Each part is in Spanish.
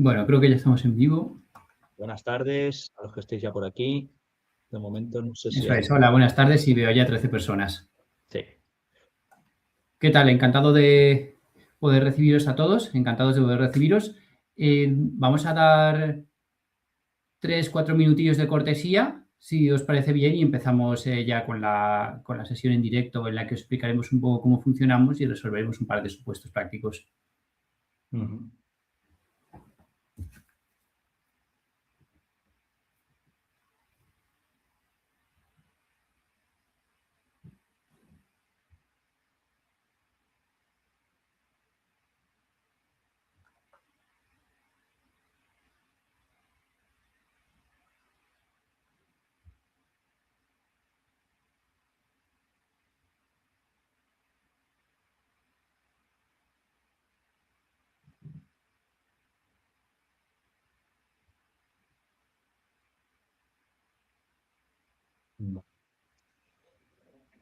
Bueno, creo que ya estamos en vivo. Buenas tardes a los que estéis ya por aquí. De momento no sé si Eso hay... es. Hola, buenas tardes y veo ya 13 personas. Sí. ¿Qué tal? Encantado de poder recibiros a todos. Encantados de poder recibiros. Vamos a dar 3-4 minutillos de cortesía, si os parece bien, y empezamos ya con la sesión en directo en la que os explicaremos un poco cómo funcionamos y resolveremos un par de supuestos prácticos. Uh-huh.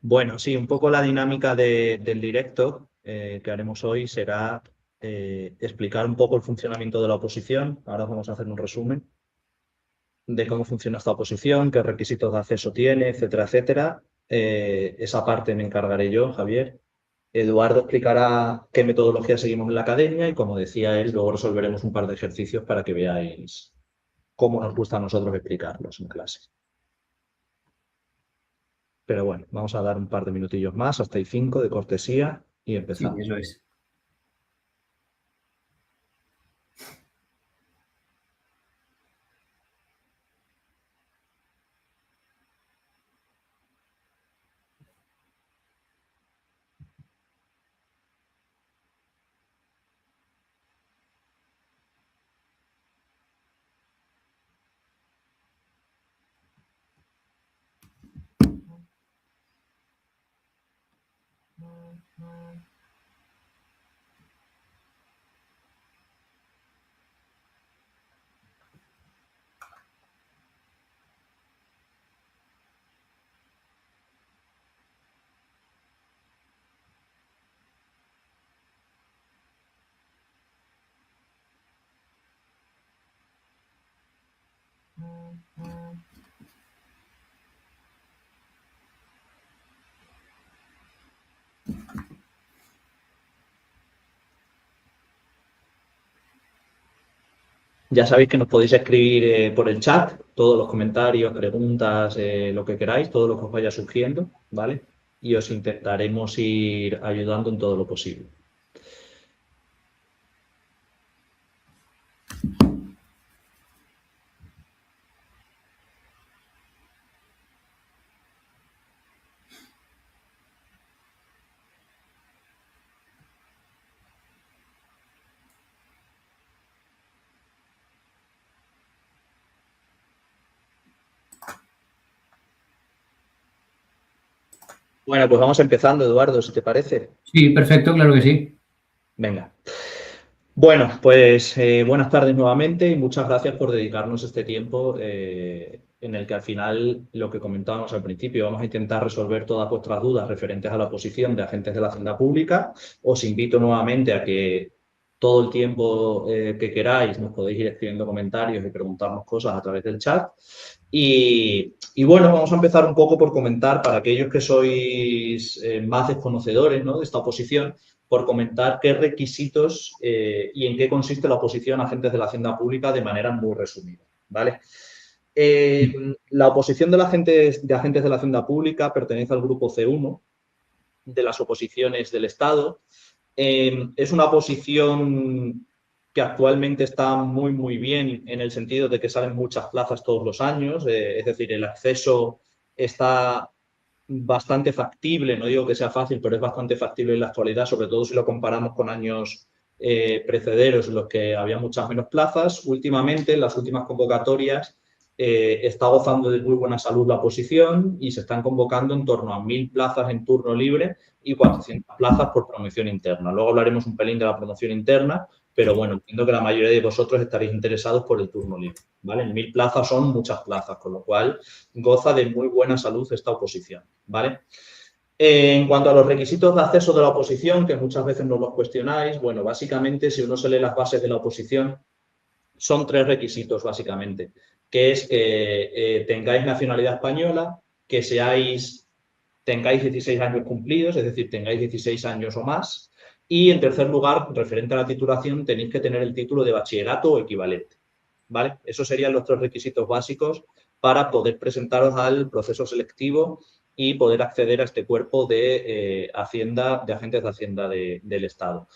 Bueno, sí, un poco la dinámica del directo que haremos hoy será explicar un poco el funcionamiento de la oposición. Ahora vamos a hacer un resumen de cómo funciona esta oposición, qué requisitos de acceso tiene, etcétera, etcétera. Esa parte me encargaré yo, Javier. Eduardo explicará qué metodología seguimos en la academia y, como decía él, luego resolveremos un par de ejercicios para que veáis cómo nos gusta a nosotros explicarlos en clase. Pero bueno, vamos a dar un par de minutillos más, hasta el 5 de cortesía y Sí, empezamos. eso es. Ya sabéis que nos podéis escribir por el chat todos los comentarios, preguntas, lo que queráis, todo lo que os vaya surgiendo, ¿vale? Y os intentaremos ir ayudando en todo lo posible. Bueno, pues vamos empezando, Eduardo, si te parece. Sí, perfecto, claro que sí. Venga. Bueno, pues buenas tardes nuevamente y muchas gracias por dedicarnos este tiempo en el que al final, lo que comentábamos al principio, vamos a intentar resolver todas vuestras dudas referentes a la posición de agentes de la Hacienda Pública. Os invito nuevamente a que todo el tiempo que queráis nos podéis ir escribiendo comentarios y preguntarnos cosas a través del chat. Y bueno, vamos a empezar un poco por comentar, para aquellos que sois más desconocedores, ¿no?, de esta oposición, por comentar qué requisitos y en qué consiste la oposición a agentes de la Hacienda Pública de manera muy resumida, ¿vale? La oposición de agentes de la Hacienda Pública pertenece al grupo C1 de las oposiciones del Estado. Es una oposición que actualmente está muy, muy bien en el sentido de que salen muchas plazas todos los años, es decir, el acceso está bastante factible, no digo que sea fácil, pero es bastante factible en la actualidad, sobre todo si lo comparamos con años precederos en los que había muchas menos plazas. Últimamente, en las últimas convocatorias, está gozando de muy buena salud la oposición y se están convocando en torno a 1.000 plazas en turno libre y 400 plazas por promoción interna. Luego hablaremos un pelín de la promoción interna, pero bueno, entiendo que la mayoría de vosotros estaréis interesados por el turno libre, ¿vale? 1.000 plazas son muchas plazas, con lo cual goza de muy buena salud esta oposición, ¿vale? En cuanto a los requisitos de acceso de la oposición, que muchas veces nos los cuestionáis, bueno, básicamente, si uno se lee las bases de la oposición, son 3 requisitos, básicamente, que es que tengáis nacionalidad española, que tengáis 16 años cumplidos, es decir, tengáis 16 años o más, y en tercer lugar, referente a la titulación, tenéis que tener el título de bachillerato o equivalente, ¿vale? Esos serían los 3 requisitos básicos para poder presentaros al proceso selectivo y poder acceder a este cuerpo de Hacienda, de agentes de Hacienda del Estado.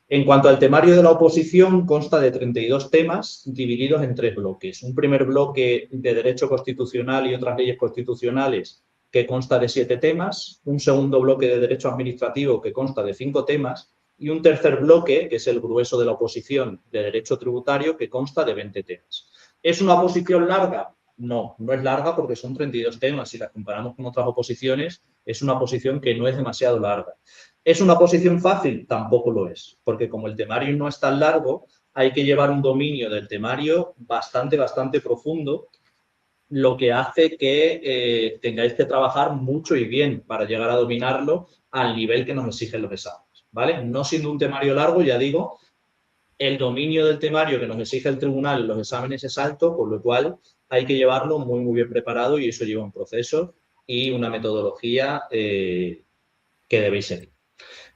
En cuanto al temario de la oposición, consta de 32 temas divididos en 3 bloques. Un primer bloque de Derecho Constitucional y otras leyes constitucionales que consta de 7 temas, un segundo bloque de Derecho Administrativo que consta de 5 temas y un tercer bloque, que es el grueso de la oposición de Derecho Tributario, que consta de 20 temas. ¿Es una oposición larga? No, no es larga porque son 32 temas. Si la comparamos con otras oposiciones, es una oposición que no es demasiado larga. ¿Es una oposición fácil? Tampoco lo es, porque como el temario no es tan largo, hay que llevar un dominio del temario bastante profundo, lo que hace que tengáis que trabajar mucho y bien para llegar a dominarlo al nivel que nos exigen los exámenes, ¿vale? No siendo un temario largo, ya digo, el dominio del temario que nos exige el tribunal en los exámenes es alto, por lo cual hay que llevarlo muy bien preparado y eso lleva un proceso y una metodología que debéis seguir.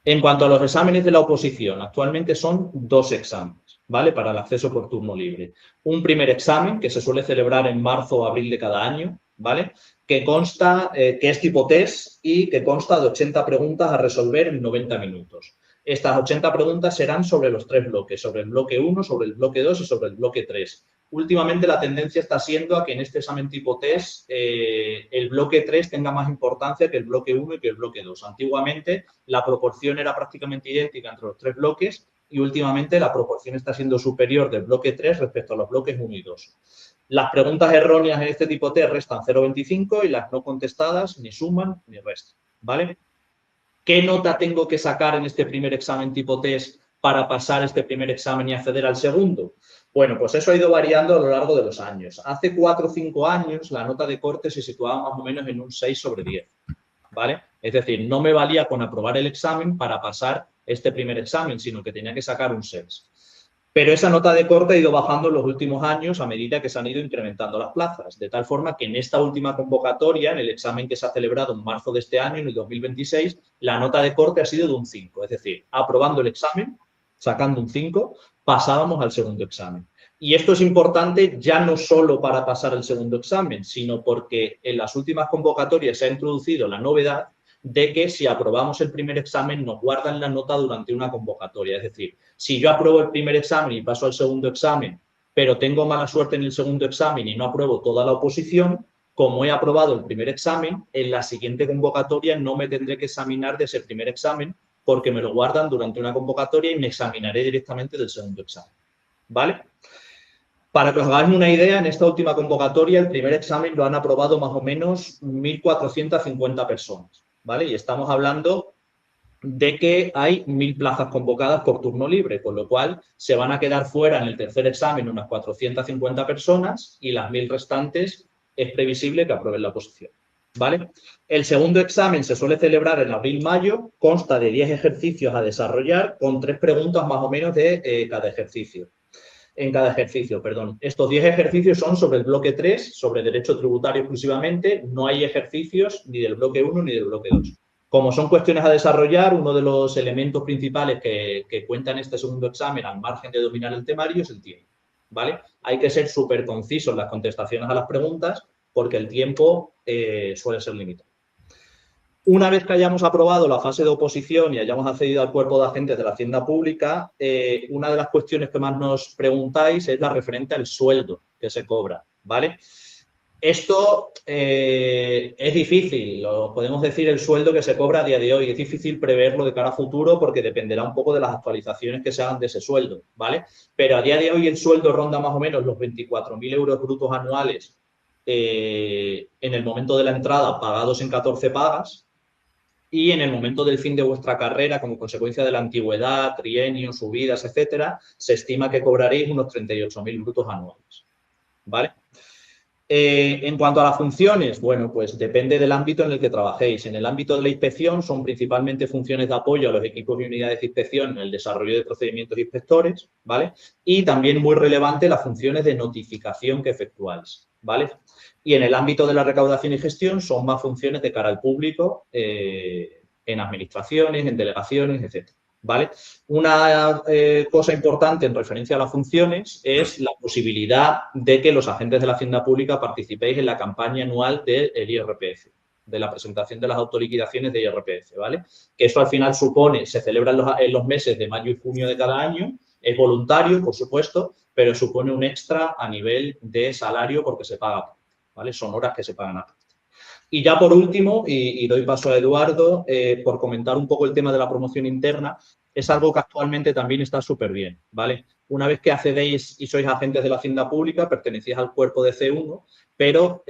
En cuanto a los exámenes de la oposición, actualmente son 2 exámenes, ¿vale? Para el acceso por turno libre. Un primer examen que se suele celebrar en marzo o abril de cada año, ¿vale? Que consta, que es tipo test y que consta de 80 preguntas a resolver en 90 minutos. Estas 80 preguntas serán sobre los 3 bloques, sobre el bloque 1, sobre el bloque 2 y sobre el bloque 3. Últimamente la tendencia está siendo a que en este examen tipo test el bloque 3 tenga más importancia que el bloque 1 y que el bloque 2. Antiguamente la proporción era prácticamente idéntica entre los 3 bloques y últimamente la proporción está siendo superior del bloque 3 respecto a los bloques 1 y 2. Las preguntas erróneas en este tipo test restan 0,25 y las no contestadas ni suman ni restan, ¿vale? ¿Qué nota tengo que sacar en este primer examen tipo test para pasar este primer examen y acceder al segundo? Bueno, pues eso ha ido variando a lo largo de los años. Hace 4 o 5 años la nota de corte se situaba más o menos en un 6 sobre 10, ¿vale? Es decir, no me valía con aprobar el examen para pasar este primer examen, sino que tenía que sacar un 6. Pero esa nota de corte ha ido bajando en los últimos años a medida que se han ido incrementando las plazas, de tal forma que en esta última convocatoria, en el examen que se ha celebrado en marzo de este año, en el 2026, la nota de corte ha sido de un 5, es decir, aprobando el examen, sacando un 5, pasábamos al segundo examen. Y esto es importante ya no solo para pasar el segundo examen, sino porque en las últimas convocatorias se ha introducido la novedad de que si aprobamos el primer examen nos guardan la nota durante una convocatoria. Es decir, si yo apruebo el primer examen y paso al segundo examen, pero tengo mala suerte en el segundo examen y no apruebo toda la oposición, como he aprobado el primer examen, en la siguiente convocatoria no me tendré que examinar de ese primer examen porque me lo guardan durante una convocatoria y me examinaré directamente del segundo examen, ¿vale? Para que os hagáis una idea, en esta última convocatoria el primer examen lo han aprobado más o menos 1.450 personas, ¿vale? Y estamos hablando de que hay 1.000 plazas convocadas por turno libre, con lo cual se van a quedar fuera en el tercer examen unas 450 personas y las 1.000 restantes es previsible que aprueben la oposición, ¿vale? El segundo examen se suele celebrar en abril-mayo, consta de 10 ejercicios a desarrollar con 3 preguntas más o menos de cada ejercicio. En cada ejercicio, perdón. Estos 10 ejercicios son sobre el bloque 3, sobre derecho tributario exclusivamente. No hay ejercicios ni del bloque 1 ni del bloque 2. Como son cuestiones a desarrollar, uno de los elementos principales que cuenta en este segundo examen, al margen de dominar el temario, es el tiempo, ¿vale? Hay que ser súper concisos en las contestaciones a las preguntas porque el tiempo suele ser limitado. Una vez que hayamos aprobado la fase de oposición y hayamos accedido al cuerpo de agentes de la Hacienda Pública, una de las cuestiones que más nos preguntáis es la referente al sueldo que se cobra, ¿vale? Esto es difícil, lo podemos decir el sueldo que se cobra a día de hoy. Es difícil preverlo de cara a futuro porque dependerá un poco de las actualizaciones que se hagan de ese sueldo, ¿vale? Pero a día de hoy el sueldo ronda más o menos los 24.000 euros brutos anuales en el momento de la entrada, pagados en 14 pagas, y en el momento del fin de vuestra carrera, como consecuencia de la antigüedad, trienios, subidas, etcétera, se estima que cobraréis unos 38.000 brutos anuales, ¿vale? En cuanto a las funciones, bueno, pues depende del ámbito en el que trabajéis. En el ámbito de la inspección son principalmente funciones de apoyo a los equipos y unidades de inspección en el desarrollo de procedimientos inspectores, ¿vale? Y también muy relevante las funciones de notificación que efectuáis, ¿vale? Y en el ámbito de la recaudación y gestión son más funciones de cara al público en administraciones, en delegaciones, etc. ¿Vale? Una cosa importante en referencia a las funciones es la posibilidad de que los agentes de la Hacienda Pública participéis en la campaña anual del IRPF, de la presentación de las autoliquidaciones de IRPF, ¿vale? Que eso al final supone, se celebra en los meses de mayo y junio de cada año, es voluntario, por supuesto, pero supone un extra a nivel de salario porque se paga, ¿vale? Son horas que se pagan aparte. Y ya por último, y doy paso a Eduardo, por comentar un poco el tema de la promoción interna, es algo que actualmente también está súper bien, ¿vale? Una vez que accedéis y sois agentes de la Hacienda Pública, pertenecéis al cuerpo de C1, pero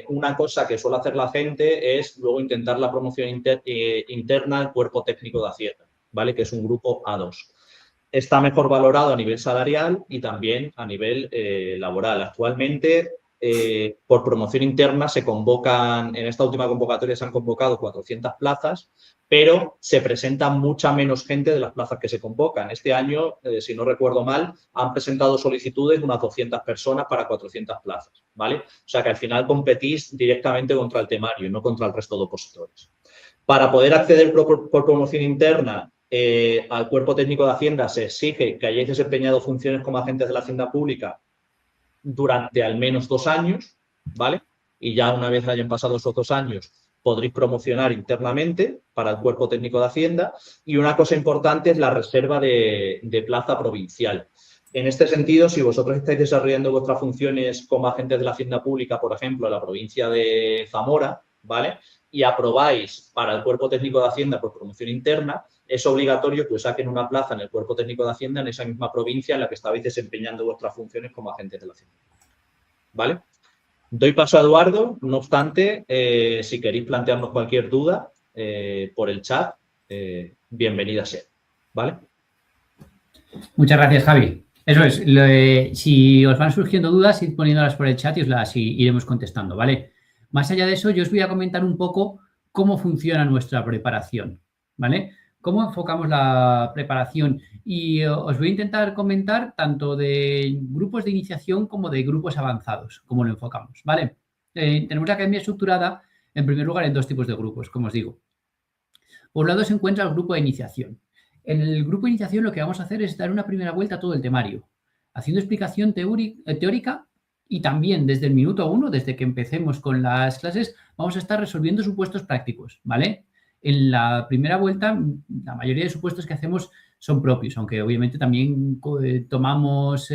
una cosa que suele hacer la gente es luego intentar la promoción interna al cuerpo técnico de Hacienda, ¿vale? Que es un grupo A2. Está mejor valorado a nivel salarial y también a nivel laboral. Actualmente, por promoción interna se convocan, en esta última convocatoria se han convocado 400 plazas, pero se presenta mucha menos gente de las plazas que se convocan. Este año, si no recuerdo mal, han presentado solicitudes unas 200 personas para 400 plazas, ¿vale? O sea que al final competís directamente contra el temario y no contra el resto de opositores. Para poder acceder por promoción interna al cuerpo técnico de Hacienda se exige que hayáis desempeñado funciones como agentes de la Hacienda Pública durante al menos 2 años, ¿vale? Y ya una vez hayan pasado esos 2 años, podréis promocionar internamente para el cuerpo técnico de Hacienda. Y una cosa importante es la reserva de plaza provincial. En este sentido, si vosotros estáis desarrollando vuestras funciones como agentes de la Hacienda Pública, por ejemplo, en la provincia de Zamora, ¿vale? Y aprobáis para el cuerpo técnico de Hacienda por promoción interna, es obligatorio que os saquen una plaza en el cuerpo técnico de Hacienda en esa misma provincia en la que estabais desempeñando vuestras funciones como agentes de la Hacienda. ¿Vale? Doy paso a Eduardo. No obstante, si queréis plantearnos cualquier duda por el chat, bienvenida sea. ¿Vale? Muchas gracias, Javi. Eso es, si os van surgiendo dudas, id poniéndolas por el chat y os las iremos contestando, ¿vale? Más allá de eso, yo os voy a comentar un poco cómo funciona nuestra preparación, ¿vale? Cómo enfocamos la preparación y os voy a intentar comentar tanto de grupos de iniciación como de grupos avanzados, cómo lo enfocamos, ¿vale? Tenemos la academia estructurada, en primer lugar, en 2 tipos de grupos, como os digo. Por un lado se encuentra el grupo de iniciación. En el grupo de iniciación lo que vamos a hacer es dar una primera vuelta a todo el temario, haciendo explicación teórica y también desde el minuto 1, desde que empecemos con las clases, vamos a estar resolviendo supuestos prácticos, ¿vale? En la primera vuelta, la mayoría de supuestos que hacemos son propios, aunque obviamente también tomamos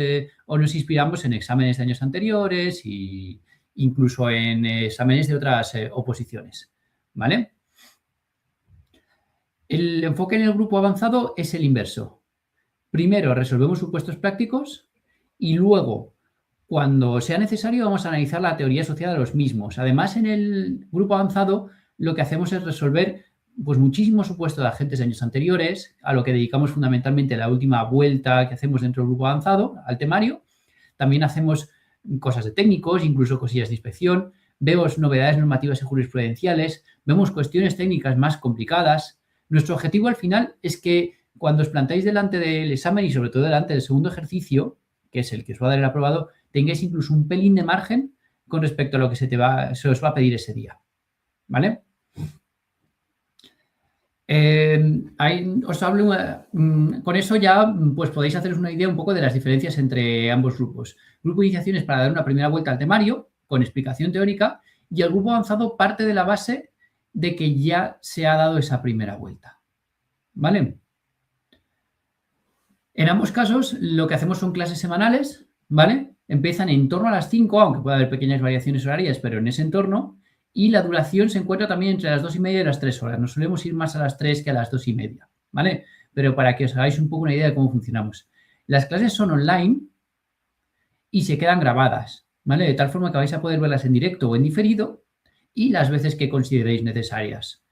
o nos inspiramos en exámenes de años anteriores e incluso en exámenes de otras oposiciones, ¿vale? El enfoque en el grupo avanzado es el inverso. Primero resolvemos supuestos prácticos y luego, cuando sea necesario, vamos a analizar la teoría asociada a los mismos. Además, en el grupo avanzado lo que hacemos es resolver pues, muchísimos supuestos de agentes de años anteriores, a lo que dedicamos fundamentalmente la última vuelta que hacemos dentro del grupo avanzado, al temario. También hacemos cosas de técnicos, incluso cosillas de inspección. Vemos novedades normativas y jurisprudenciales, vemos cuestiones técnicas más complicadas. Nuestro objetivo al final es que cuando os plantáis delante del examen y sobre todo delante del segundo ejercicio, que es el que os va a dar el aprobado, tengáis incluso un pelín de margen con respecto a lo que se os va a pedir ese día. ¿Vale? Os hablo, con eso ya pues podéis haceros una idea un poco de las diferencias entre ambos grupos. Grupo de iniciación es para dar una primera vuelta al temario con explicación teórica y el grupo avanzado parte de la base de que ya se ha dado esa primera vuelta. ¿Vale? En ambos casos lo que hacemos son clases semanales, ¿vale? Empiezan en torno a las 5, aunque puede haber pequeñas variaciones horarias, pero en ese entorno. Y la duración se encuentra también entre las 2:30 y las 3 horas. Nos solemos ir más a las 3 que a las 2:30, ¿vale? Pero para que os hagáis un poco una idea de cómo funcionamos. Las clases son online y se quedan grabadas, ¿vale? De tal forma que vais a poder verlas en directo o en diferido y las veces que consideréis necesarias.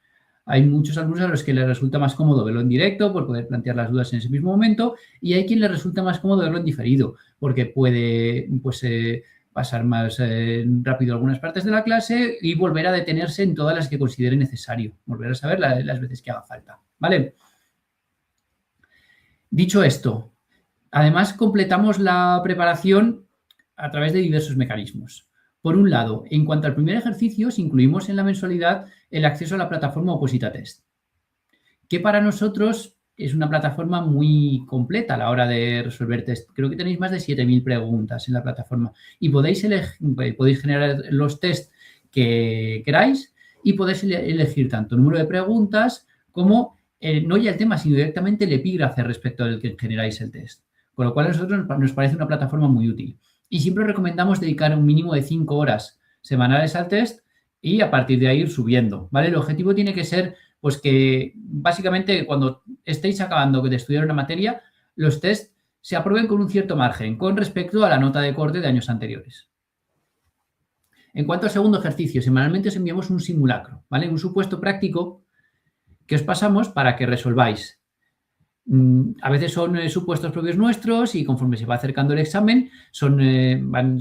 Hay muchos alumnos a los que les resulta más cómodo verlo en directo por poder plantear las dudas en ese mismo momento y hay quien les resulta más cómodo verlo en diferido porque puede, pues, pasar más rápido algunas partes de la clase y volver a detenerse en todas las que considere necesario, volver a saber las veces que haga falta, ¿vale? Dicho esto, además completamos la preparación a través de diversos mecanismos. Por un lado, en cuanto al primer ejercicio, incluimos en la mensualidad el acceso a la plataforma Oposita Test, que para nosotros es una plataforma muy completa a la hora de resolver test. Creo que tenéis más de 7.000 preguntas en la plataforma y podéis generar los test que queráis y podéis elegir tanto el número de preguntas como no ya el tema, sino directamente el epígrafe respecto al que generáis el test. Con lo cual a nosotros nos parece una plataforma muy útil. Y siempre recomendamos dedicar un mínimo de 5 horas semanales al test y a partir de ahí ir subiendo, ¿vale? El objetivo tiene que ser pues que básicamente cuando estéis acabando de estudiar una materia, los test se aprueben con un cierto margen con respecto a la nota de corte de años anteriores. En cuanto al segundo ejercicio, semanalmente os enviamos un simulacro, ¿vale? Un supuesto práctico que os pasamos para que resolváis. A veces son supuestos propios nuestros y conforme se va acercando el examen van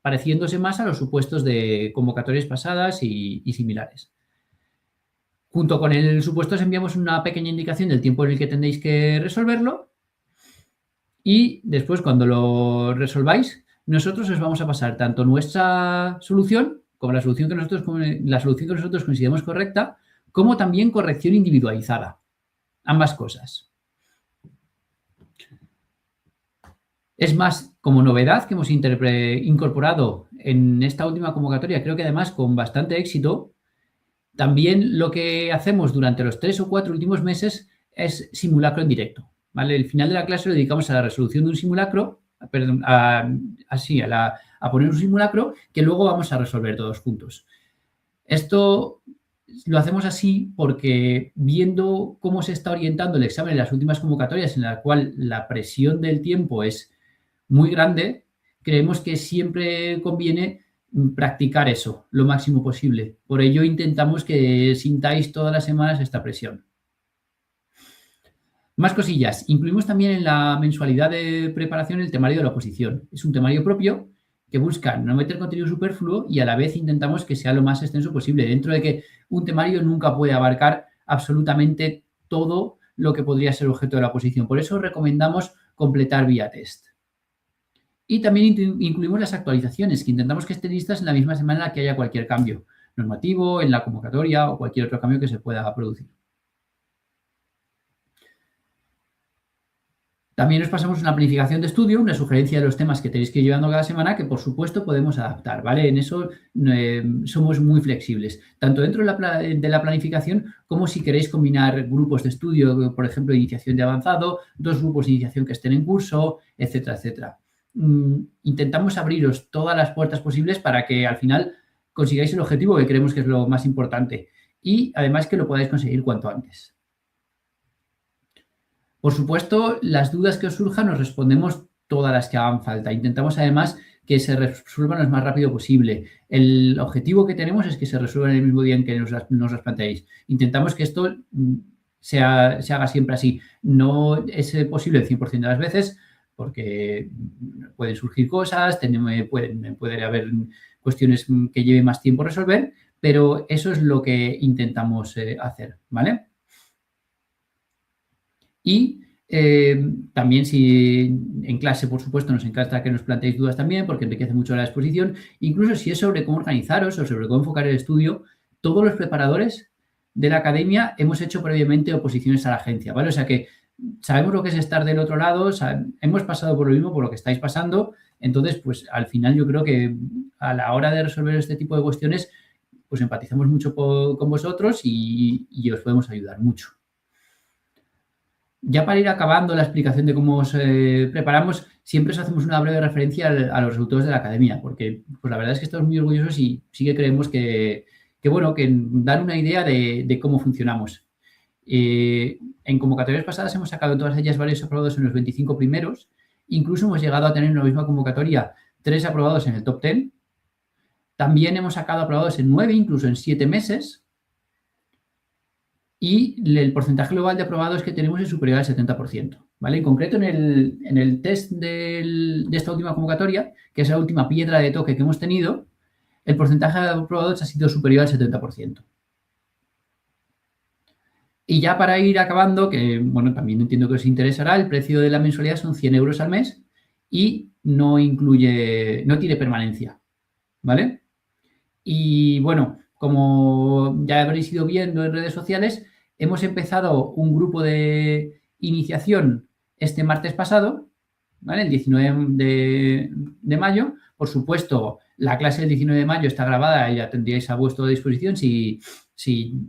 pareciéndose más a los supuestos de convocatorias pasadas y similares. Junto con el supuesto os enviamos una pequeña indicación del tiempo en el que tendréis que resolverlo y después cuando lo resolváis nosotros os vamos a pasar tanto nuestra solución como la solución que nosotros consideramos correcta, como también corrección individualizada. Ambas cosas. Es más, como novedad que hemos incorporado en esta última convocatoria, creo que además con bastante éxito, también lo que hacemos durante los 3 o 4 últimos meses es simulacro en directo, ¿vale? El final de la clase lo dedicamos a la resolución de un simulacro, perdón, a poner un simulacro que luego vamos a resolver todos juntos. Esto lo hacemos así porque viendo cómo se está orientando el examen en las últimas convocatorias, en la cual la presión del tiempo es muy grande, creemos que siempre conviene practicar eso lo máximo posible. Por ello intentamos que sintáis todas las semanas esta presión. Más cosillas. Incluimos también en la mensualidad de preparación el temario de la oposición. Es un temario propio que busca no meter contenido superfluo y a la vez intentamos que sea lo más extenso posible, dentro de que un temario nunca puede abarcar absolutamente todo lo que podría ser objeto de la oposición. Por eso recomendamos completar vía test. Y también incluimos las actualizaciones, que intentamos que estén listas en la misma semana en la que haya cualquier cambio normativo, en la convocatoria o cualquier otro cambio que se pueda producir. También os pasamos una planificación de estudio, una sugerencia de los temas que tenéis que ir llevando cada semana, que por supuesto podemos adaptar, ¿vale? En eso somos muy flexibles, tanto dentro de la planificación como si queréis combinar grupos de estudio, por ejemplo, iniciación de avanzado, 2 grupos de iniciación que estén en curso, etcétera, etcétera. Intentamos abriros todas las puertas posibles para que al final consigáis el objetivo que creemos que es lo más importante y además que lo podáis conseguir cuanto antes. Por supuesto, las dudas que os surjan os respondemos todas las que hagan falta. Intentamos además que se resuelvan lo más rápido posible. El objetivo que tenemos es que se resuelvan el mismo día en que nos las planteéis. Intentamos que esto se haga siempre así. No es posible el 100% de las veces, porque pueden surgir cosas, puede haber cuestiones que lleve más tiempo resolver, pero eso es lo que intentamos hacer, ¿vale? Y también si en clase, por supuesto, nos encanta que nos planteéis dudas también, porque enriquece mucho la exposición, incluso si es sobre cómo organizaros o sobre cómo enfocar el estudio, todos los preparadores de la academia hemos hecho previamente oposiciones a la agencia, ¿vale? O sea que sabemos lo que es estar del otro lado, hemos pasado por lo mismo, por lo que estáis pasando, entonces, pues al final yo creo que a la hora de resolver este tipo de cuestiones, pues empatizamos mucho con vosotros y os podemos ayudar mucho. Ya para ir acabando la explicación de cómo os preparamos, siempre os hacemos una breve referencia a los resultados de la academia, porque pues la verdad es que estamos muy orgullosos y sí que creemos que dan una idea de cómo funcionamos. En convocatorias pasadas hemos sacado en todas ellas varios aprobados en los 25 primeros. Incluso hemos llegado a tener en la misma convocatoria 3 aprobados en el top 10. También hemos sacado aprobados en 9, incluso en 7 meses. y el porcentaje global de aprobados que tenemos es superior al 70%. ¿Vale? En concreto, en el test de esta última convocatoria, que es la última piedra de toque que hemos tenido, el porcentaje de aprobados ha sido superior al 70%. Y ya para ir acabando, que bueno, también entiendo que os interesará, el precio de la mensualidad son 100 euros al mes y no tiene permanencia, ¿vale? Y bueno, como ya habréis ido viendo en redes sociales, hemos empezado un grupo de iniciación este martes pasado, ¿vale? El 19 de mayo. Por supuesto, la clase del 19 de mayo está grabada y la tendríais a vuestra disposición si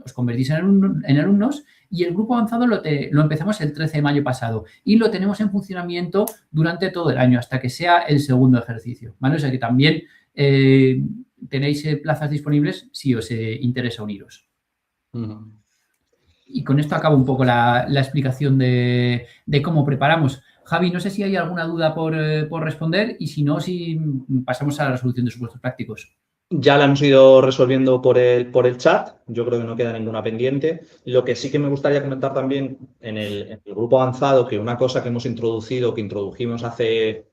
os convertís en alumnos. Y el grupo avanzado lo empezamos el 13 de mayo pasado y lo tenemos en funcionamiento durante todo el año hasta que sea el segundo ejercicio, ¿vale? O sea que también tenéis plazas disponibles si os interesa uniros. Y con esto acabo un poco la explicación de cómo preparamos. Javi, no sé si hay alguna duda por responder y si no, si pasamos a la resolución de supuestos prácticos. Ya la hemos ido resolviendo por el chat, yo creo que no queda ninguna pendiente. Lo que sí que me gustaría comentar también en el grupo avanzado, que una cosa que hemos introducido, que introdujimos hace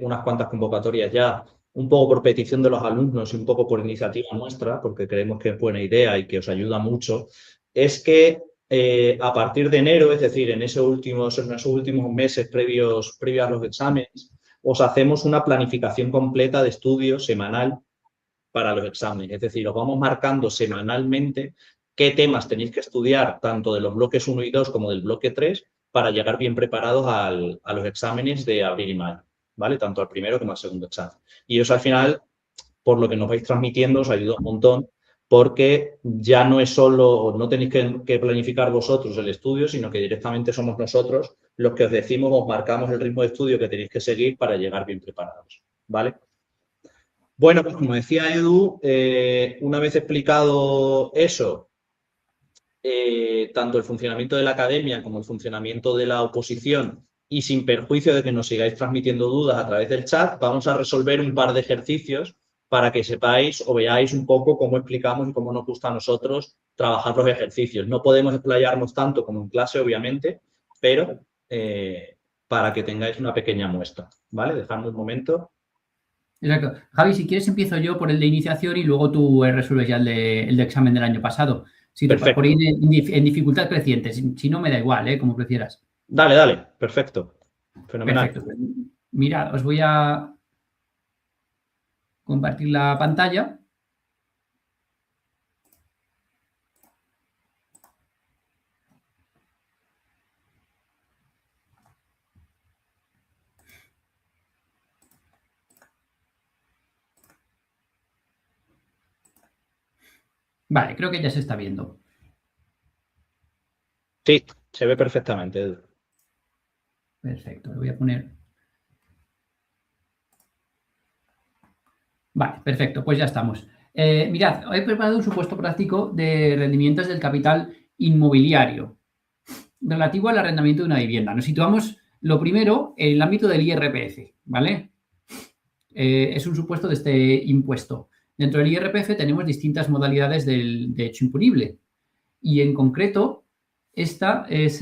unas cuantas convocatorias ya, un poco por petición de los alumnos y un poco por iniciativa nuestra, porque creemos que es buena idea y que os ayuda mucho, es que a partir de enero, es decir, en esos últimos meses previos a los exámenes, os hacemos una planificación completa de estudios semanal para los exámenes. Es decir, os vamos marcando semanalmente qué temas tenéis que estudiar, tanto de los bloques 1 y 2 como del bloque 3, para llegar bien preparados a los exámenes de abril y mayo, ¿vale? Tanto al primero como al segundo examen. Y eso al final, por lo que nos vais transmitiendo, os ayuda un montón, porque ya no es solo, no tenéis que planificar vosotros el estudio, sino que directamente somos nosotros los que os decimos, os marcamos el ritmo de estudio que tenéis que seguir para llegar bien preparados, ¿vale? Bueno, pues como decía Edu, una vez explicado eso, tanto el funcionamiento de la academia como el funcionamiento de la oposición, y sin perjuicio de que nos sigáis transmitiendo dudas a través del chat, vamos a resolver un par de ejercicios para que sepáis o veáis un poco cómo explicamos y cómo nos gusta a nosotros trabajar los ejercicios. No podemos explayarnos tanto como en clase, obviamente, pero para que tengáis una pequeña muestra, ¿vale? Dejadme un momento. Exacto. Javi, si quieres empiezo yo por el de iniciación y luego tú resuelves ya el de examen del año pasado. Si por ir en dificultad creciente, si no me da igual, como prefieras. Dale, perfecto. Fenomenal. Perfecto. Mirad, os voy a compartir la pantalla. Vale, creo que ya se está viendo. Sí, se ve perfectamente, Edu. Perfecto, lo voy a poner. Vale, perfecto, pues ya estamos. Mirad, he preparado un supuesto práctico de rendimientos del capital inmobiliario relativo al arrendamiento de una vivienda. Nos situamos, lo primero, en el ámbito del IRPF, ¿vale? Es un supuesto de este impuesto. Dentro del IRPF tenemos distintas modalidades de hecho imponible y en concreto esta es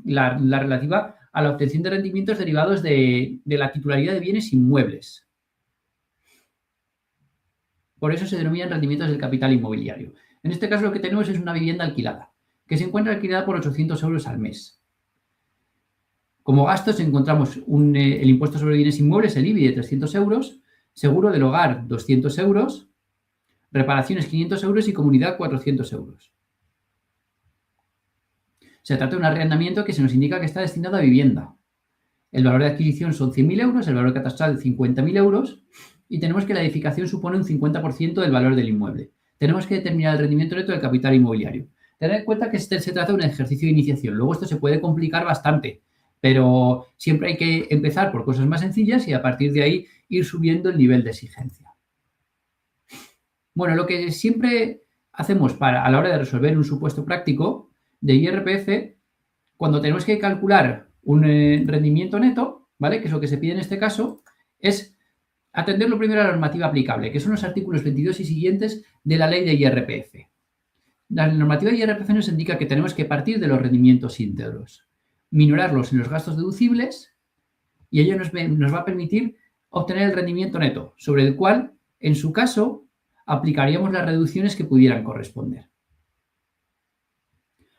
la relativa a la obtención de rendimientos derivados de la titularidad de bienes inmuebles. Por eso se denominan rendimientos del capital inmobiliario. En este caso lo que tenemos es una vivienda alquilada, que se encuentra alquilada por 800 euros al mes. Como gastos encontramos el impuesto sobre bienes inmuebles, el IBI, de 300 euros, seguro del hogar, 200 euros, reparaciones, 500 euros y comunidad, 400 euros. Se trata de un arrendamiento que se nos indica que está destinado a vivienda. El valor de adquisición son 100.000 euros, el valor catastral 50.000 euros y tenemos que la edificación supone un 50% del valor del inmueble. Tenemos que determinar el rendimiento neto del capital inmobiliario. Tened en cuenta que se trata de un ejercicio de iniciación. Luego esto se puede complicar bastante, pero siempre hay que empezar por cosas más sencillas y a partir de ahí ir subiendo el nivel de exigencia. Bueno, lo que siempre hacemos a la hora de resolver un supuesto práctico de IRPF, cuando tenemos que calcular un rendimiento neto, ¿vale? Que es lo que se pide en este caso, es atender lo primero a la normativa aplicable, que son los artículos 22 y siguientes de la ley de IRPF. La normativa de IRPF nos indica que tenemos que partir de los rendimientos íntegros, minorarlos en los gastos deducibles y ello nos va a permitir obtener el rendimiento neto, sobre el cual, en su caso, aplicaríamos las reducciones que pudieran corresponder.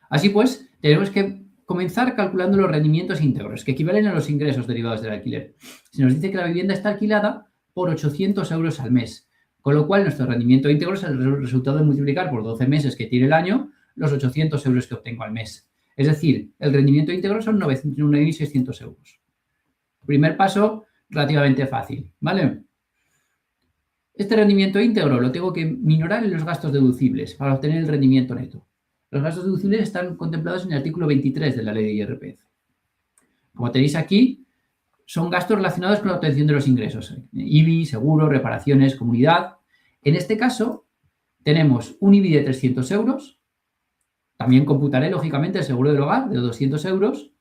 Así pues, tenemos que comenzar calculando los rendimientos íntegros, que equivalen a los ingresos derivados del alquiler. Se nos dice que la vivienda está alquilada por 800 euros al mes, con lo cual nuestro rendimiento íntegro es el resultado de multiplicar por 12 meses que tiene el año los 800 euros que obtengo al mes. Es decir, el rendimiento íntegro son 9.600 euros. Primer paso, relativamente fácil, ¿vale? Este rendimiento íntegro lo tengo que minorar en los gastos deducibles para obtener el rendimiento neto. Los gastos deducibles están contemplados en el artículo 23 de la ley de IRPF. Como tenéis aquí, son gastos relacionados con la obtención de los ingresos. IBI, seguro, reparaciones, comunidad. En este caso, tenemos un IBI de 300 euros. También computaré, lógicamente, el seguro del hogar de 200 euros.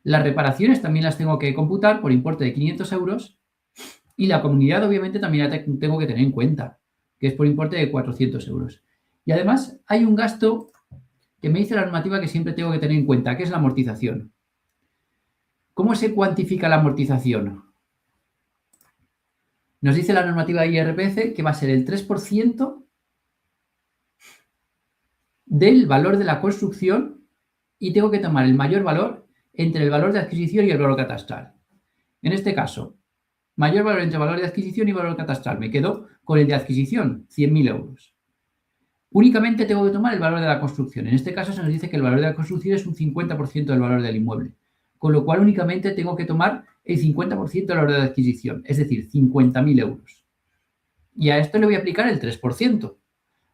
Las reparaciones también las tengo que computar por importe de 500 euros. Y la comunidad, obviamente, también la tengo que tener en cuenta, que es por importe de 400 euros. Y además, hay un gasto que me dice la normativa que siempre tengo que tener en cuenta, que es la amortización. ¿Cómo se cuantifica la amortización? Nos dice la normativa de IRPF que va a ser el 3% del valor de la construcción y tengo que tomar el mayor valor entre el valor de adquisición y el valor catastral. En este caso, mayor valor entre valor de adquisición y valor catastral. Me quedo con el de adquisición, 100.000 euros. Únicamente tengo que tomar el valor de la construcción. En este caso se nos dice que el valor de la construcción es un 50% del valor del inmueble, con lo cual únicamente tengo que tomar el 50% del valor de la adquisición, es decir, 50.000 euros. Y a esto le voy a aplicar el 3%,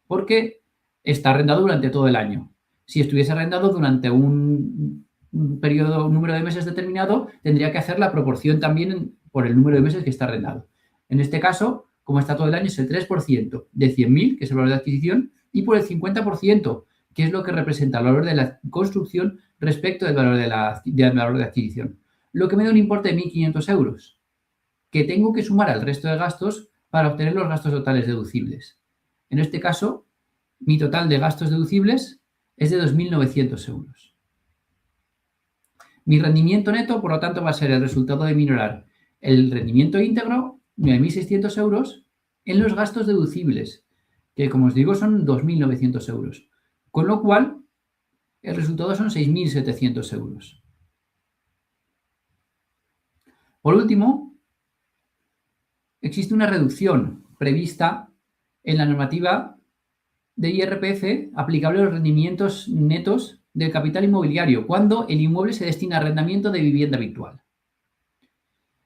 porque está arrendado durante todo el año. Si estuviese arrendado durante un periodo, un número de meses determinado, tendría que hacer la proporción también por el número de meses que está arrendado. En este caso, como está todo el año, es el 3% de 100.000, que es el valor de adquisición, y por el 50%, que es lo que representa el valor de la construcción respecto del valor del valor de adquisición. Lo que me da un importe de 1.500 euros, que tengo que sumar al resto de gastos para obtener los gastos totales deducibles. En este caso, mi total de gastos deducibles es de 2.900 euros. Mi rendimiento neto, por lo tanto, va a ser el resultado de minorar el rendimiento íntegro, 9.600 euros, en los gastos deducibles, que como os digo son 2.900 euros. Con lo cual, el resultado son 6.700 euros. Por último, existe una reducción prevista en la normativa de IRPF aplicable a los rendimientos netos del capital inmobiliario cuando el inmueble se destina a arrendamiento de vivienda habitual.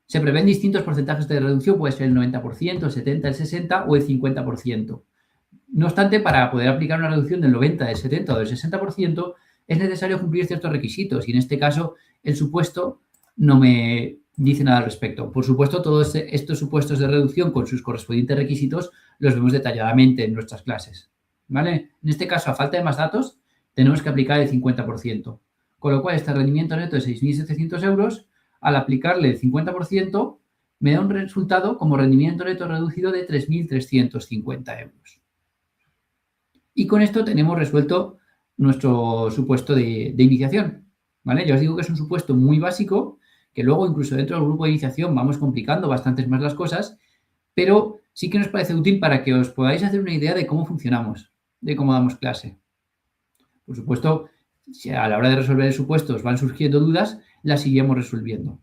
Se prevén distintos porcentajes de reducción, puede ser el 90%, el 70%, el 60% o el 50%. No obstante, para poder aplicar una reducción del 90%, del 70% o del 60%, es necesario cumplir ciertos requisitos y en este caso el supuesto no me dice nada al respecto. Por supuesto, todos estos supuestos de reducción con sus correspondientes requisitos los vemos detalladamente en nuestras clases, ¿vale? En este caso, a falta de más datos, tenemos que aplicar el 50%, con lo cual este rendimiento neto de 6.700 euros, al aplicarle el 50%, me da un resultado como rendimiento neto reducido de 3.350 euros. Y con esto tenemos resuelto nuestro supuesto de iniciación, ¿vale? Ya os digo que es un supuesto muy básico, que luego incluso dentro del grupo de iniciación vamos complicando bastantes más las cosas, pero sí que nos parece útil para que os podáis hacer una idea de cómo funcionamos, de cómo damos clase. Por supuesto, si a la hora de resolver el supuesto os van surgiendo dudas, las iremos resolviendo.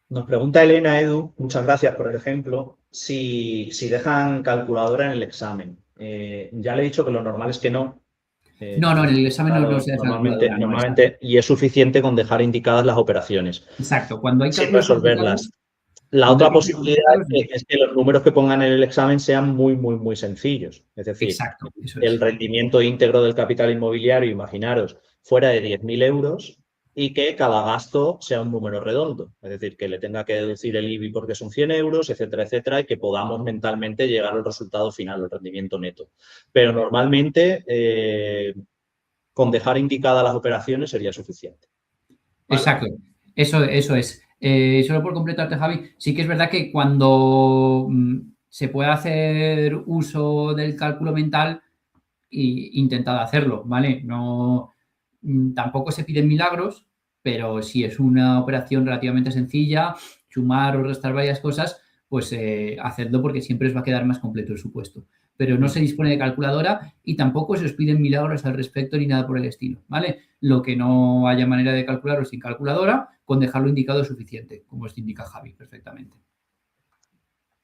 Nos pregunta Elena, Edu, muchas gracias por el ejemplo, si dejan calculadora en el examen. Ya le he dicho que lo normal es que no. No, en el examen no se deja calculadora. Normalmente, y es suficiente con dejar indicadas las operaciones. Exacto, cuando hay sin resolverlas. La otra posibilidad es que los números que pongan en el examen sean muy, muy, muy sencillos. Es decir, exacto, el rendimiento íntegro del capital inmobiliario, imaginaros, fuera de 10.000 euros y que cada gasto sea un número redondo. Es decir, que le tenga que deducir el IBI porque son 100 euros, etcétera, etcétera, y que podamos mentalmente llegar al resultado final, el rendimiento neto. Pero normalmente, con dejar indicadas las operaciones sería suficiente. ¿Vale? Exacto, eso es. Solo por completarte, Javi, sí que es verdad que cuando se puede hacer uso del cálculo mental e intentad hacerlo, ¿vale? No, tampoco se piden milagros, pero si es una operación relativamente sencilla, sumar o restar varias cosas, pues hacedlo porque siempre os va a quedar más completo el supuesto. Pero no se dispone de calculadora y tampoco se os piden milagros al respecto ni nada por el estilo, ¿vale? Lo que no haya manera de calcularlo sin calculadora, con dejarlo indicado es suficiente, como os indica Javi perfectamente.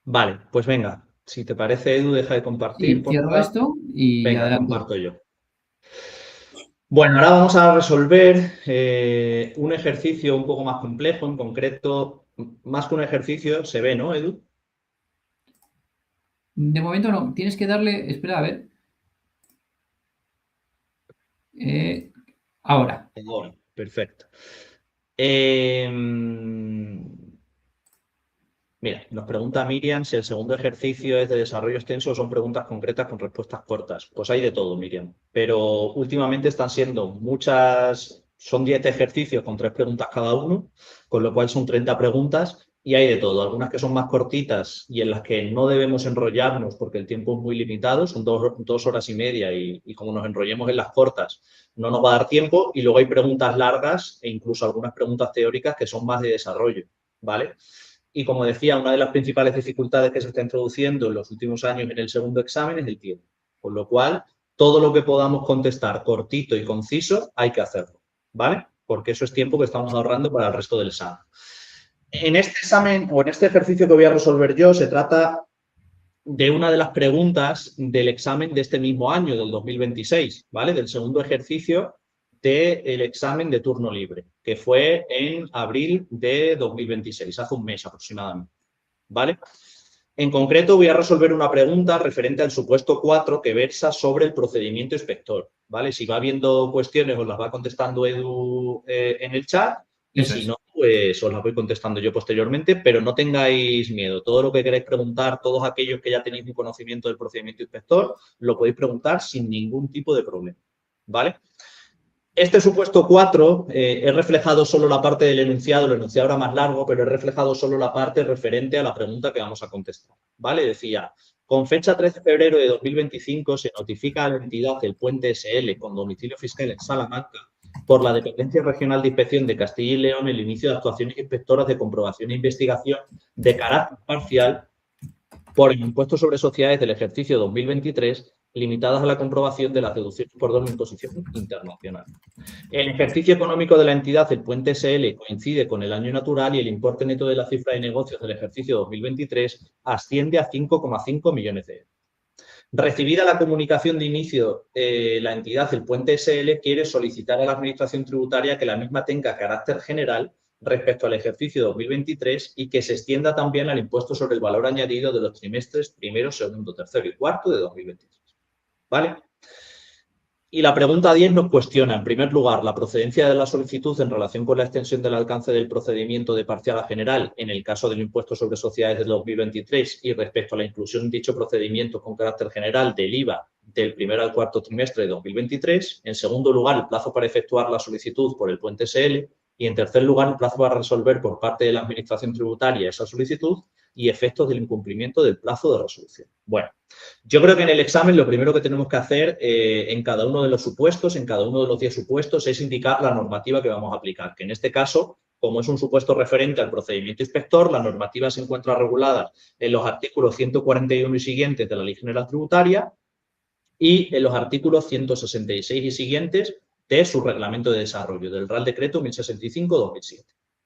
Vale, pues venga, si te parece, Edu, deja de compartir, Sí, cierro porfa. esto y Venga, adelante. comparto yo. Bueno, ahora vamos a resolver un ejercicio un poco más complejo, en concreto, más que un ejercicio, se ve, ¿no, Edu? De momento no, tienes que darle, espera, a ver. Ahora. Ahora, perfecto. Eh, Mira, nos pregunta Miriam si el segundo ejercicio es de desarrollo extenso o son preguntas concretas con respuestas cortas. Pues hay de todo, Miriam. Pero últimamente están siendo muchas, son 10 ejercicios con 3 preguntas cada uno, con lo cual son 30 preguntas y hay de todo. Algunas que son más cortitas y en las que no debemos enrollarnos porque el tiempo es muy limitado, son 2 horas y media y como nos enrollemos en las cortas no nos va a dar tiempo. Y luego hay preguntas largas e incluso algunas preguntas teóricas que son más de desarrollo, ¿vale? Y como decía, una de las principales dificultades que se está introduciendo en los últimos años en el segundo examen es el tiempo. Con lo cual, todo lo que podamos contestar cortito y conciso, hay que hacerlo, ¿vale? Porque eso es tiempo que estamos ahorrando para el resto del examen. En este examen o en este ejercicio que voy a resolver yo, se trata de una de las preguntas del examen de este mismo año, del 2026, ¿vale? Del segundo ejercicio del examen de turno libre, que fue en abril de 2026, hace un mes aproximadamente, ¿vale? En concreto, voy a resolver una pregunta referente al supuesto 4 que versa sobre el procedimiento inspector, ¿vale? Si va viendo cuestiones, os las va contestando Edu en el chat y Eso si es. no, pues os las voy contestando yo posteriormente, pero no tengáis miedo. Todo lo que queráis preguntar, todos aquellos que ya tenéis un conocimiento del procedimiento inspector, lo podéis preguntar sin ningún tipo de problema, ¿vale? Este supuesto 4 he reflejado solo la parte del enunciado, el enunciado era más largo, pero he reflejado solo la parte referente a la pregunta que vamos a contestar. ¿Vale? Decía, con fecha 13 de febrero de 2025 se notifica a la entidad el Puente SL con domicilio fiscal en Salamanca por la Dependencia Regional de Inspección de Castilla y León el inicio de actuaciones inspectoras de comprobación e investigación de carácter parcial por el impuesto sobre sociedades del ejercicio 2023 limitadas a la comprobación de las deducciones por doble imposición internacional. El ejercicio económico de la entidad, el Puente SL, coincide con el año natural y el importe neto de la cifra de negocios del ejercicio 2023 asciende a 5,5 millones de euros. Recibida la comunicación de inicio, la entidad, el Puente SL, quiere solicitar a la Administración Tributaria que la misma tenga carácter general respecto al ejercicio 2023 y que se extienda también al impuesto sobre el valor añadido de los trimestres primero, segundo, tercero y cuarto de 2023. ¿Vale? Y la pregunta 10 nos cuestiona, en primer lugar, la procedencia de la solicitud en relación con la extensión del alcance del procedimiento de parcial a general en el caso del impuesto sobre sociedades del 2023 y respecto a la inclusión de dicho procedimiento con carácter general del IVA del primer al cuarto trimestre de 2023. En segundo lugar, el plazo para efectuar la solicitud por el Puente SL. Y en tercer lugar, el plazo para resolver por parte de la Administración Tributaria esa solicitud y efectos del incumplimiento del plazo de resolución. Bueno, yo creo que en el examen lo primero que tenemos que hacer en cada uno de los supuestos, en cada uno de los 10 supuestos, es indicar la normativa que vamos a aplicar, que en este caso, como es un supuesto referente al procedimiento inspector, la normativa se encuentra regulada en los artículos 141 y siguientes de la Ley General Tributaria y en los artículos 166 y siguientes de su reglamento de desarrollo, del Real Decreto 1065-2007.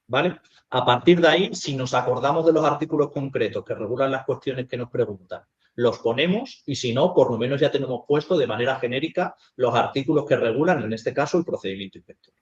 ¿Vale? A partir de ahí, si nos acordamos de los artículos concretos que regulan las cuestiones que nos preguntan, los ponemos y si no, por lo menos ya tenemos puesto de manera genérica los artículos que regulan, en este caso, el procedimiento inspector.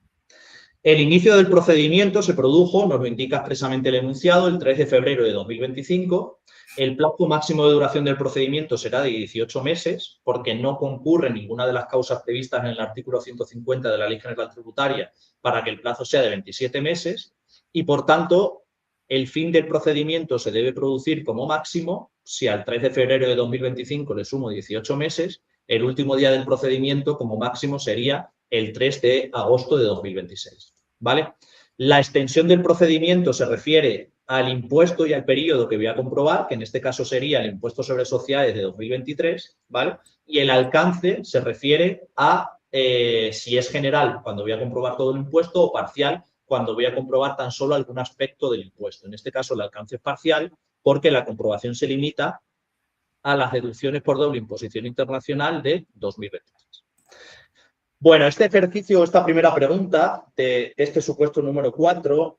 El inicio del procedimiento se produjo, nos lo indica expresamente el enunciado, el 3 de febrero de 2025. El plazo máximo de duración del procedimiento será de 18 meses, porque no concurre ninguna de las causas previstas en el artículo 150 de la Ley General Tributaria para que el plazo sea de 27 meses y, por tanto, el fin del procedimiento se debe producir como máximo si al 3 de febrero de 2025 le sumo 18 meses, el último día del procedimiento como máximo sería el 3 de agosto de 2026. ¿Vale? La extensión del procedimiento se refiere al impuesto y al periodo que voy a comprobar, que en este caso sería el impuesto sobre sociedades de 2023, ¿vale? Y el alcance se refiere a si es general cuando voy a comprobar todo el impuesto o parcial cuando voy a comprobar tan solo algún aspecto del impuesto. En este caso el alcance es parcial porque la comprobación se limita a las deducciones por doble imposición internacional de 2023. Bueno, este ejercicio, esta primera pregunta de este supuesto número 4,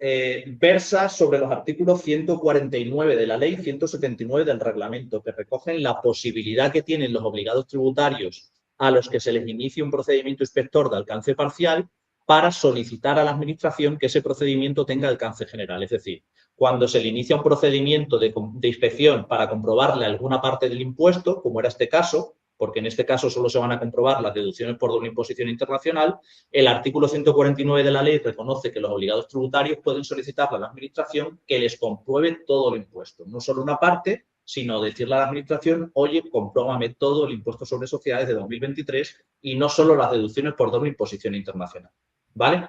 versa sobre los artículos 149 de la ley, 179 del reglamento, que recogen la posibilidad que tienen los obligados tributarios a los que se les inicie un procedimiento inspector de alcance parcial para solicitar a la Administración que ese procedimiento tenga alcance general. Es decir, cuando se le inicia un procedimiento de inspección para comprobarle alguna parte del impuesto, como era este caso, porque en este caso solo se van a comprobar las deducciones por doble imposición internacional, el artículo 149 de la ley reconoce que los obligados tributarios pueden solicitarle a la Administración que les compruebe todo el impuesto, no solo una parte, sino decirle a la Administración, oye, compróbame todo el impuesto sobre sociedades de 2023 y no solo las deducciones por doble imposición internacional, ¿vale?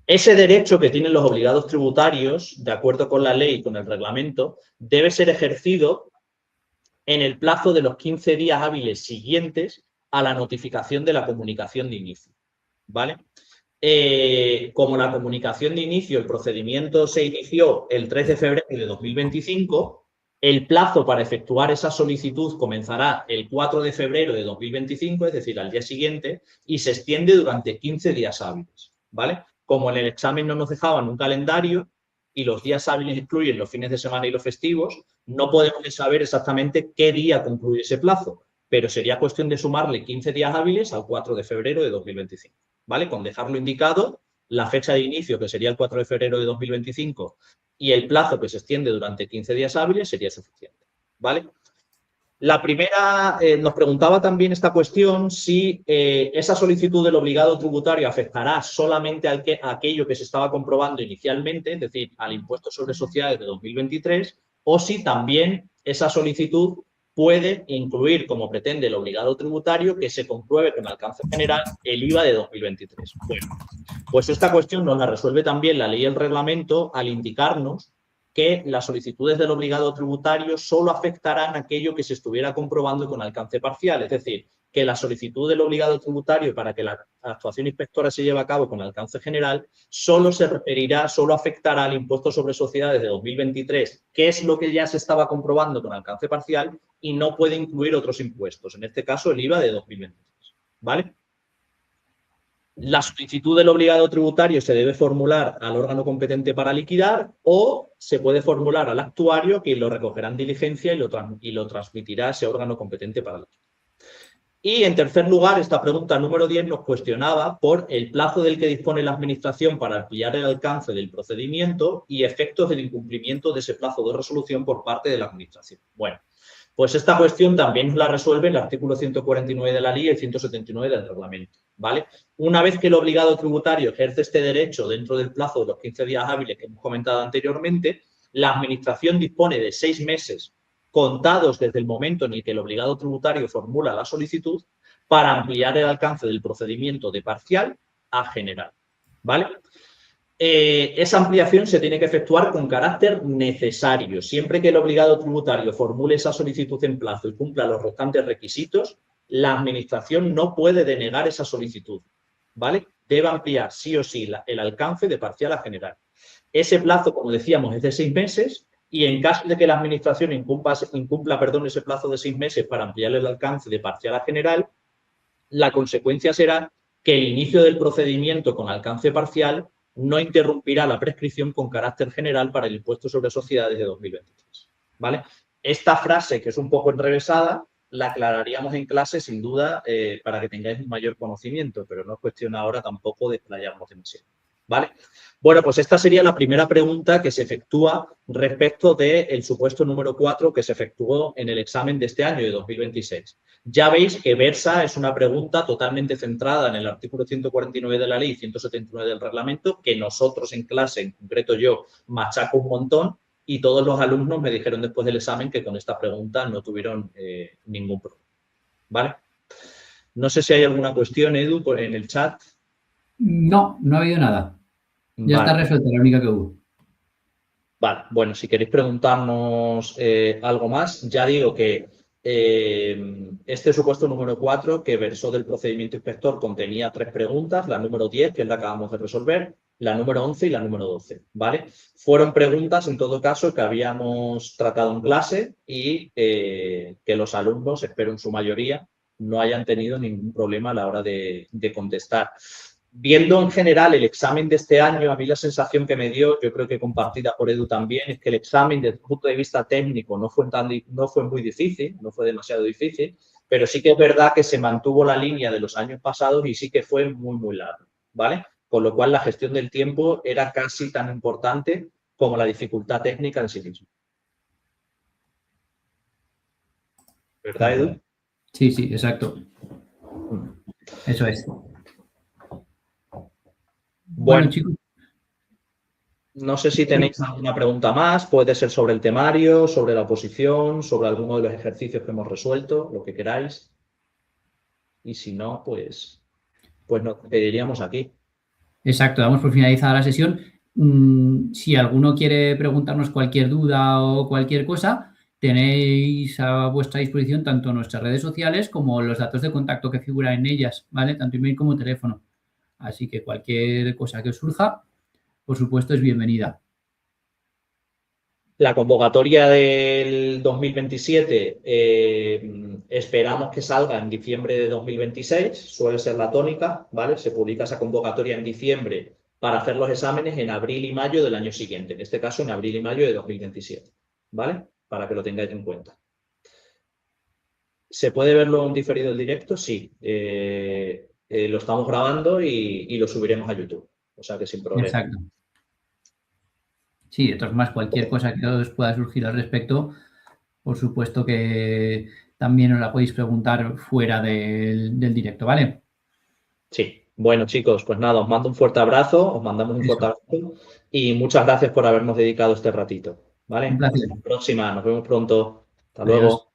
Ese derecho que tienen los obligados tributarios, de acuerdo con la ley y con el reglamento, debe ser ejercido en el plazo de los 15 días hábiles siguientes a la notificación de la comunicación de inicio, ¿vale? Como la comunicación de inicio, el procedimiento se inició el 3 de febrero de 2025, el plazo para efectuar esa solicitud comenzará el 4 de febrero de 2025, es decir, al día siguiente, y se extiende durante 15 días hábiles, ¿vale? Como en el examen no nos dejaban un calendario y los días hábiles incluyen los fines de semana y los festivos, no podemos saber exactamente qué día concluye ese plazo, pero sería cuestión de sumarle 15 días hábiles al 4 de febrero de 2025, ¿vale? Con dejarlo indicado, la fecha de inicio, que sería el 4 de febrero de 2025, y el plazo que se extiende durante 15 días hábiles sería suficiente, ¿vale? La primera, nos preguntaba también esta cuestión si esa solicitud del obligado tributario afectará solamente a aquello que se estaba comprobando inicialmente, es decir, al impuesto sobre sociedades de 2023, o si también esa solicitud puede incluir, como pretende el obligado tributario, que se compruebe con alcance general el IVA de 2023. Bueno, pues esta cuestión nos la resuelve también la ley y el reglamento al indicarnos que las solicitudes del obligado tributario solo afectarán aquello que se estuviera comprobando con alcance parcial. Es decir, que la solicitud del obligado tributario para que la actuación inspectora se lleve a cabo con alcance general solo se referirá, solo afectará al impuesto sobre sociedades de 2023, que es lo que ya se estaba comprobando con alcance parcial y no puede incluir otros impuestos, en este caso el IVA de 2023. ¿Vale? La solicitud del obligado tributario se debe formular al órgano competente para liquidar o se puede formular al actuario, que lo recogerá en diligencia y lo transmitirá a ese órgano competente para liquidar. Y en tercer lugar, esta pregunta número 10 nos cuestionaba por el plazo del que dispone la Administración para ampliar el alcance del procedimiento y efectos del incumplimiento de ese plazo de resolución por parte de la Administración. Bueno, pues esta cuestión también la resuelve el artículo 149 de la ley y el 179 del reglamento, ¿vale? Una vez que el obligado tributario ejerce este derecho dentro del plazo de los 15 días hábiles que hemos comentado anteriormente, la Administración dispone de 6 meses contados desde el momento en el que el obligado tributario formula la solicitud para ampliar el alcance del procedimiento de parcial a general, ¿vale? Esa ampliación se tiene que efectuar con carácter necesario. Siempre que el obligado tributario formule esa solicitud en plazo y cumpla los restantes requisitos, la Administración no puede denegar esa solicitud, ¿vale? Debe ampliar sí o sí el alcance de parcial a general. Ese plazo, como decíamos, es de 6 meses y en caso de que la Administración incumpla ese plazo de 6 meses para ampliar el alcance de parcial a general, la consecuencia será que el inicio del procedimiento con alcance parcial no interrumpirá la prescripción con carácter general para el impuesto sobre sociedades de 2023, ¿vale? Esta frase, que es un poco enrevesada, la aclararíamos en clase, sin duda, para que tengáis un mayor conocimiento, pero no es cuestión ahora tampoco de explayarnos demasiado, ¿vale? Bueno, pues esta sería la primera pregunta que se efectúa respecto del supuesto número 4 que se efectuó en el examen de este año, de 2026. Ya veis que versa es una pregunta totalmente centrada en el artículo 149 de la ley y 179 del reglamento, que nosotros en clase, en concreto yo, machaco un montón y todos los alumnos me dijeron después del examen que con esta pregunta no tuvieron ningún problema, ¿vale? No sé si hay alguna cuestión, Edu, en el chat. No, no ha habido nada. Ya está resuelta, la única que hubo. Vale, bueno, si queréis preguntarnos algo más, ya digo que este supuesto número 4, que versó del procedimiento inspector, contenía 3 preguntas, la número 10, que es la que acabamos de resolver, la número 11 y la número 12, ¿vale? Fueron preguntas, en todo caso, que habíamos tratado en clase y que los alumnos, espero en su mayoría, no hayan tenido ningún problema a la hora de contestar. Viendo en general el examen de este año, a mí la sensación que me dio, yo creo que compartida por Edu también, es que el examen desde el punto de vista técnico no fue muy difícil, no fue demasiado difícil, pero sí que es verdad que se mantuvo la línea de los años pasados y sí que fue muy, muy largo, ¿vale? Con lo cual la gestión del tiempo era casi tan importante como la dificultad técnica en sí misma. ¿Verdad, Edu? Sí, sí, exacto. Eso es. Bueno, Bueno, chicos. no sé si tenéis alguna pregunta más, puede ser sobre el temario, sobre la oposición, sobre alguno de los ejercicios que hemos resuelto, lo que queráis. Y si no, pues nos pediríamos aquí. Exacto, damos por finalizada la sesión. Si alguno quiere preguntarnos cualquier duda o cualquier cosa, tenéis a vuestra disposición tanto nuestras redes sociales como los datos de contacto que figuran en ellas, ¿vale? Tanto email como teléfono. Así que cualquier cosa que os surja, por supuesto, es bienvenida. La convocatoria del 2027 esperamos que salga en diciembre de 2026, suele ser la tónica, ¿vale? Se publica esa convocatoria en diciembre para hacer los exámenes en abril y mayo del año siguiente, en este caso en abril y mayo de 2027, ¿vale? Para que lo tengáis en cuenta. ¿Se puede verlo en diferido el directo? Sí. Lo estamos grabando y lo subiremos a YouTube, o sea que sin problema. Exacto. Sí, de todas formas, cualquier cosa que os pueda surgir al respecto, por supuesto que también os la podéis preguntar fuera del directo, ¿vale? Sí. Bueno, chicos, pues nada, os mando un fuerte abrazo, os mandamos un fuerte Eso. abrazo y muchas gracias por habernos dedicado este ratito, ¿vale? Un placer. Hasta la próxima, nos vemos pronto. Hasta Adiós. luego.